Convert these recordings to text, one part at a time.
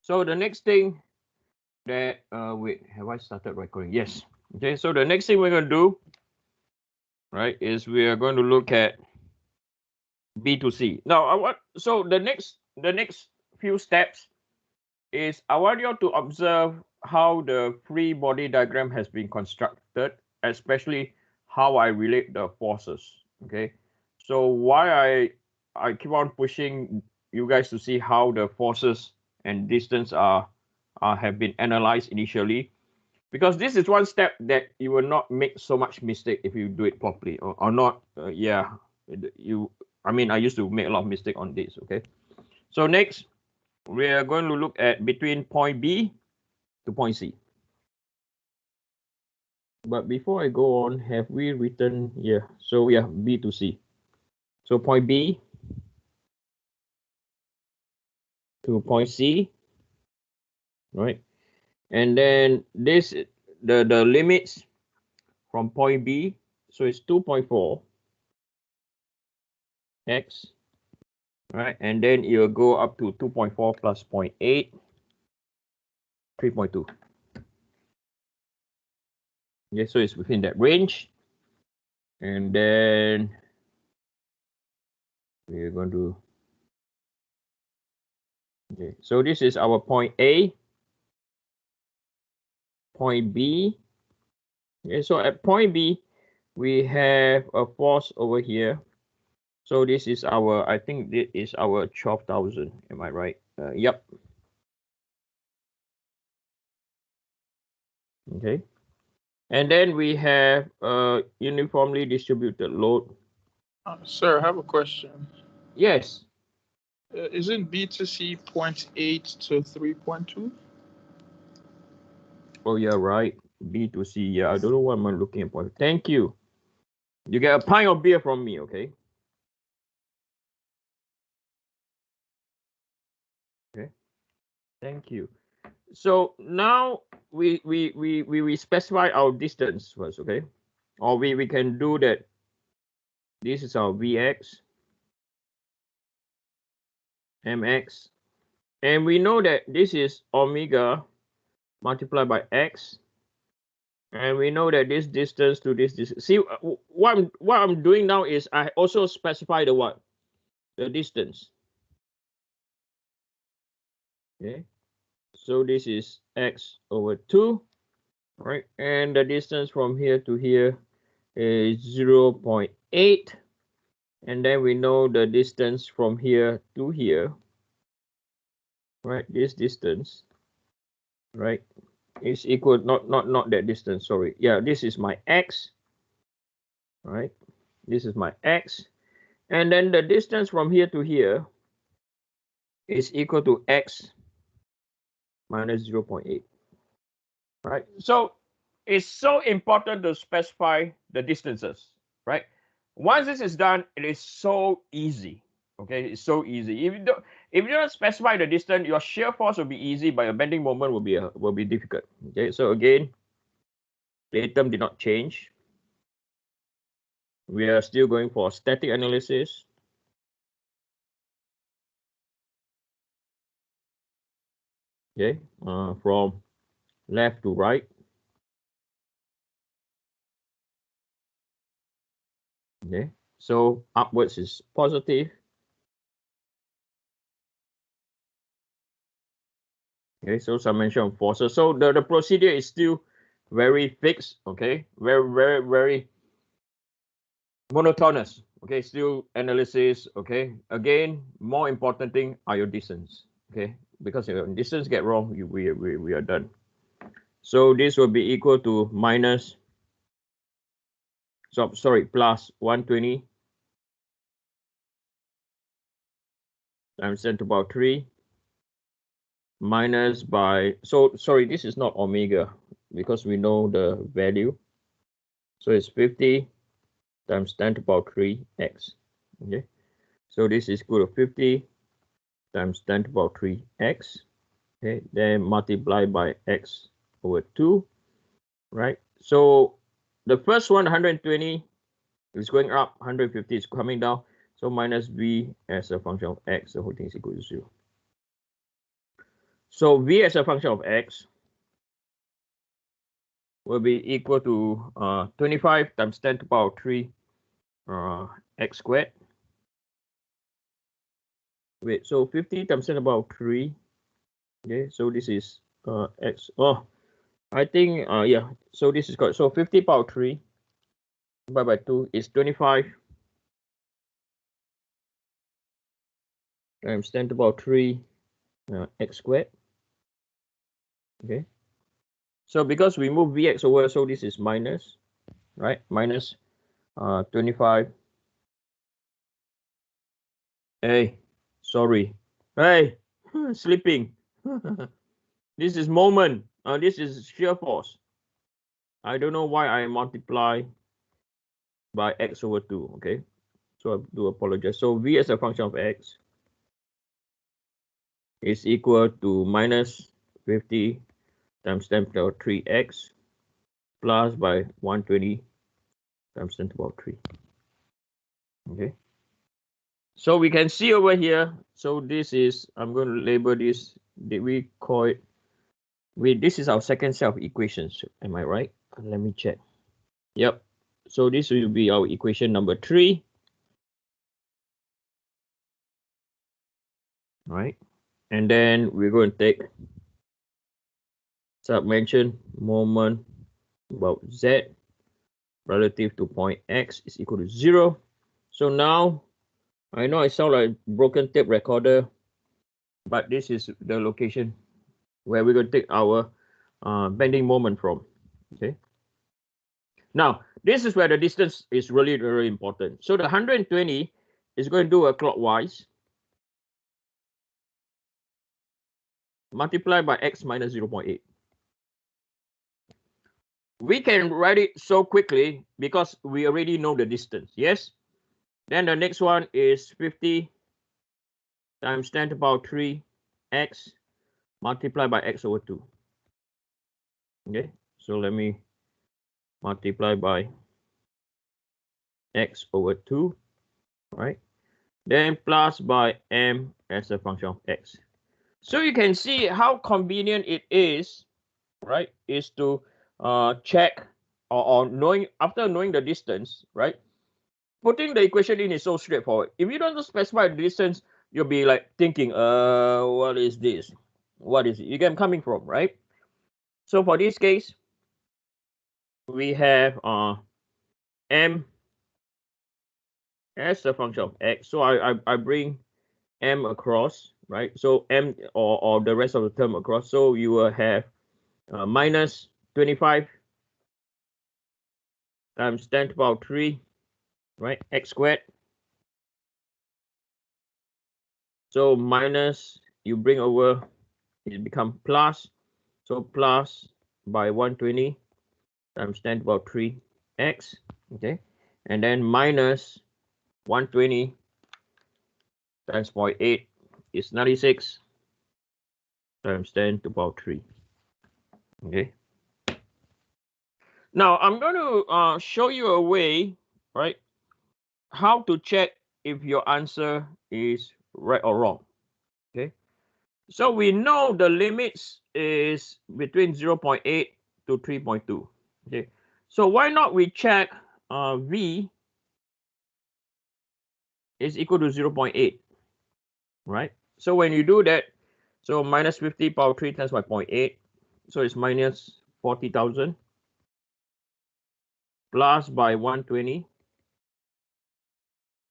So the next thing that, wait, have I started recording? Yes. Okay, so the next thing we're going to do, right, is we are going to look at B to C. Now, so the next few steps is I want you to observe how the free body diagram has been constructed, especially how I relate the forces. Okay, so why I keep on pushing you guys to see how the forces and distance have been analyzed initially, because this is one step that you will not make so much mistake if you do it properly, or not. Yeah, I mean, I used to make a lot of mistake on this. Okay, so next we are going to look at between point B to point C. But before I go on, have we written here? So yeah, B to C. So point B to point C, right? And then this, the limits from point B, so it's 2.4 x, right? And then it will go up to 2.4 plus 0.8, 3.2. Okay, so it's within that range. And then we're going to, okay, so this is our point A, point B. Okay, so at point B, we have a force over here. So this is our, I think this is our 12,000. Am I right? Yep. Okay. And then we have a uniformly distributed load. Sir, I have a question. Yes. Isn't B to C 0.8 to 3.2? Oh, yeah, right. B to C. Yeah, I don't know what I'm looking for. Thank you. You get a pint of beer from me, okay? Okay. Thank you. So now we specify our distance first, okay? Or we can do that. This is our Vx, Mx, and we know that this is omega multiplied by x, and we know that this distance to this distance. See, what I'm doing now is I also specify the what? The distance. Okay, so this is x over 2, right? And the distance from here to here is 0.8, and then we know the distance from here to here, right? This distance, right, is equal, not that distance, sorry. Yeah, this is my x, right? This is my x, and then the distance from here to here is equal to x minus 0.8, right? So it's so important to specify the distances, right? Once this is done, it is so easy. Okay, it's so easy. If you don't specify the distance, your shear force will be easy, but your bending moment will be difficult. Okay, so again, the term did not change. We are still going for static analysis. Okay, from left to right. Okay, so upwards is positive. Okay, so summation of forces. So the procedure is still very fixed. Okay, very monotonous. Okay, still analysis. Okay, again, more important thing are your distance. Okay, because if your distance get wrong, we are done. So this will be equal to minus, so sorry, plus 120 times 10 to the power 3 minus by, so sorry, this is not omega because we know the value. So it's 50 times 10 to the power 3 x. Okay, so this is equal to 50 times 10 to the power 3 x. Okay, then multiply by x over 2, right? So the first one, 120, is going up, 150 is coming down. So minus v as a function of x, the whole thing is equal to 0. So v as a function of x will be equal to 25 times 10 to the power 3 x squared. Wait, so 50 times 10 to the power 3. Okay, so this is x. Oh, I think yeah. So this is correct. So 50 power 3 divided by 2 is 25 times 10 to the power 3 x squared. Okay. So because we move vx over, so this is minus, right? Minus 25. Hey, sorry. Hey, sleeping. This is moment. This is shear force. I don't know why I multiply by x over 2. Okay. So I do apologize. So v as a function of x is equal to minus 50 times 10 to the power 3x plus by 120 times 10 to the power 3. Okay. So we can see over here. So this is, I'm going to label this. Did we call it? This is our second set of equations. Am I right? Let me check. Yep. So this will be our equation number 3. Right. And then we're going to take submention moment about z relative to point x is equal to 0. So now I know I sound like a broken tape recorder, but this is the location where we're going to take our bending moment from. Okay. Now this is where the distance is really, really important. So the 120 is going to do a clockwise multiplied by x minus 0.8. We can write it so quickly because we already know the distance. Yes. Then the next one is 50 times 10 to the power 3 x multiplied by x over 2. Okay. So let me multiply by x over 2. Right. Then plus by m as a function of x. So you can see how convenient it is, right? Is to check or knowing, after knowing the distance, right? Putting the equation in is so straightforward. If you don't specify the distance, you'll be like thinking, what is this? What is it? You get I'm coming from, right? So for this case, we have m as a function of x. So I bring m across, right? So m or the rest of the term across. So you will have minus 25 times 10 to the power 3, right? X squared. So minus, you bring over, it become plus. So plus by 120 times 10 to the power 3 x. Okay. And then minus 120 times 0.8 is 96 times 10 to the power 3. Okay. Now I'm going to show you a way, right, how to check if your answer is right or wrong. Okay. So we know the limits is between 0.8 to 3.2. Okay. So why not we check v is equal to 0.8, right? So when you do that, so minus 50 power 3 times by 0.8, so it's minus 40,000 plus by 120.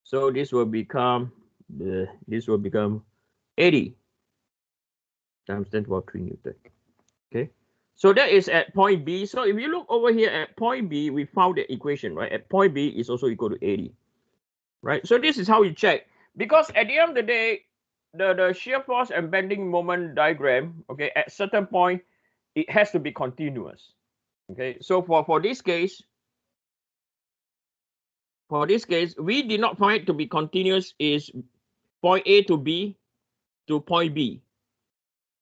So this will become 80 times 10 to the power 3 Newton. Okay. So that is at point B. So if you look over here at point B, we found the equation, right? At point B is also equal to 80, right? So this is how you check. Because at the end of the day, the shear force and bending moment diagram, okay, at certain point, it has to be continuous. Okay, so for this case, we did not find it to be continuous is point A to B to point B.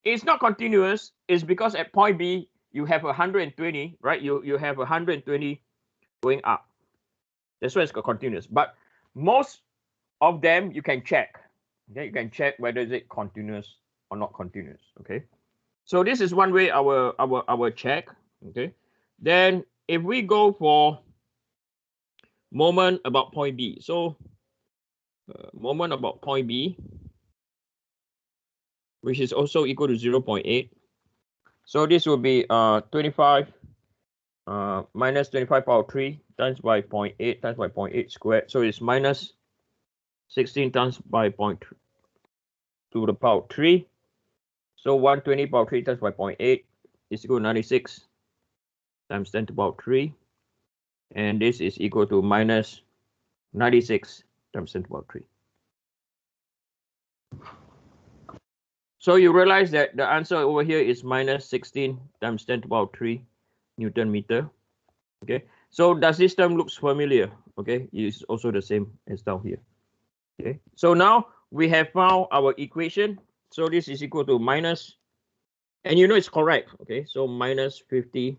It's not continuous is because at point B, you have 120, right? You have 120 going up. That's why it's continuous. But most of them you can check. Okay, you can check whether is it continuous or not continuous. Okay. So this is one way our check. Okay. Then if we go for moment about point B, so moment about point B, which is also equal to 0.8. So this will be 25 minus 25 power 3 times by 0.8 times by 0.8 squared. So it's minus 16 times by 0.2 to the power 3. So 120 power 3 times by 0.8 is equal to 96 times 10 to the power 3. And this is equal to minus 96 times 10 to the power 3. So you realize that the answer over here is minus 16 times 10 to the power 3 Newton meter. Okay, so does this term looks familiar? Okay, it's also the same as down here. Okay, so now we have found our equation. So this is equal to minus, and you know it's correct. Okay, so minus 50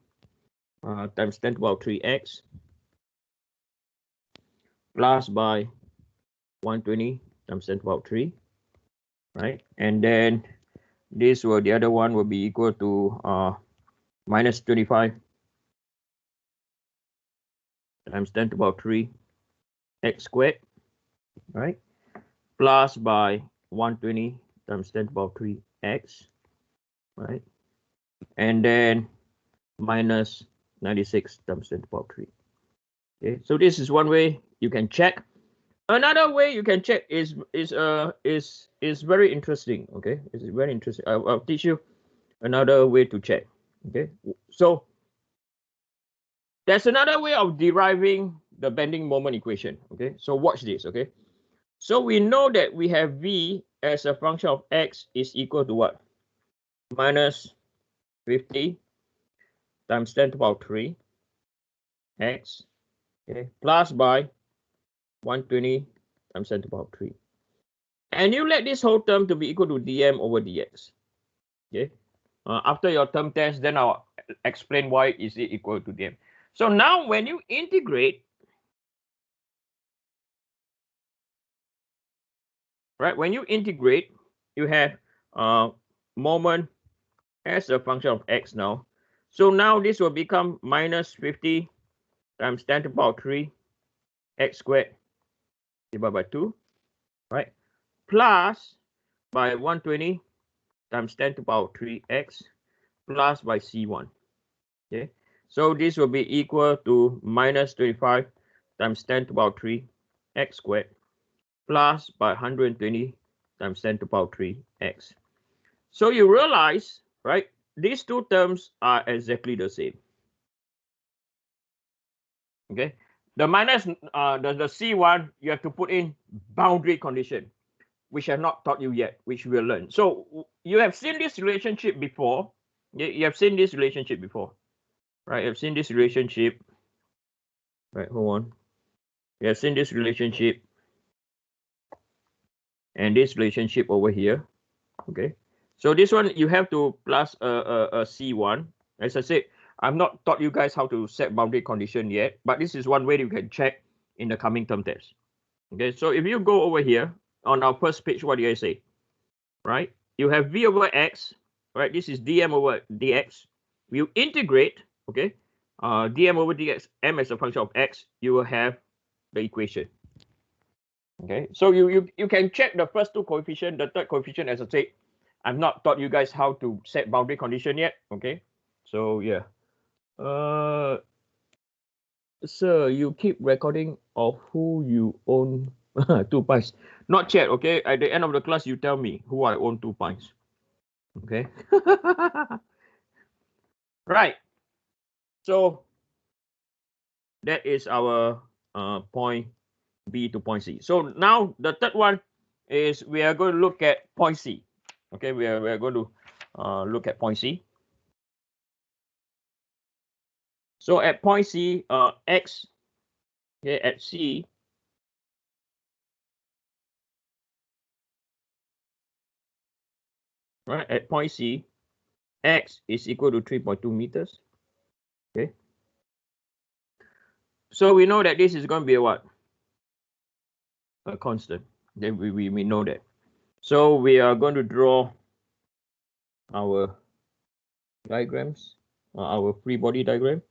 times 10 to the power 3x plus by 120 times 10 to the power 3, right? And then this will, the other one will be equal to minus 25 times 10 to the power 3 x squared, right? Plus by 120 times 10 to the power 3 x, right? And then minus 96 times 10 to the power 3. Okay, so this is one way you can check. Another way you can check is very interesting. Okay, it's very interesting. I'll teach you another way to check. Okay, so there's another way of deriving the bending moment equation. Okay, so watch this. Okay, so we know that we have v as a function of x is equal to what? Minus 50 times 10 to the power 3 x, okay, plus by 120 times 10 to the power 3. And you let this whole term to be equal to dm over dx. Okay. After your term test, then I'll explain why is it equal to dm. So now when you integrate, right? When you integrate, you have moment as a function of x now. So now this will become minus 50 times 10 to the power 3 x squared divided by 2, right? Plus by 120 times 10 to the power 3x plus by c1. Okay, so this will be equal to minus 25 times 10 to the power 3 x squared plus by 120 times 10 to the power 3 x. So you realize, right, these two terms are exactly the same. Okay, the minus the c1 you have to put in boundary condition, which I have not taught you yet, which we'll learn. So you have seen this relationship before. You have seen this relationship before, right? You've seen this relationship. Right, hold on. You have seen this relationship and this relationship over here. Okay, so this one you have to plus a c1. As I said, I've not taught you guys how to set boundary condition yet, but this is one way you can check in the coming term test. Okay, so if you go over here on our first page, what do you say? Right, you have v over x, right? This is dm over dx. You integrate, okay, dm over dx, m as a function of x, you will have the equation. Okay, so you can check the first two coefficient, the third coefficient, as I said, I've not taught you guys how to set boundary condition yet. Okay, so yeah. Sir, you keep recording of who you own 2 pints. Not yet, okay? At the end of the class, you tell me who I own 2 pints. Okay. Right. So that is our point B to point C. So now the third one is we are going to look at point C. Okay, we are going to look at point C. So at point C, x, okay, at C, right, at point C, x is equal to 3.2 meters. Okay. So we know that this is going to be a what? A constant. Then we know that. So we are going to draw our diagrams, our free body diagram.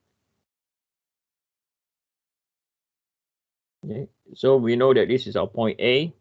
Okay, so we know that this is our point A.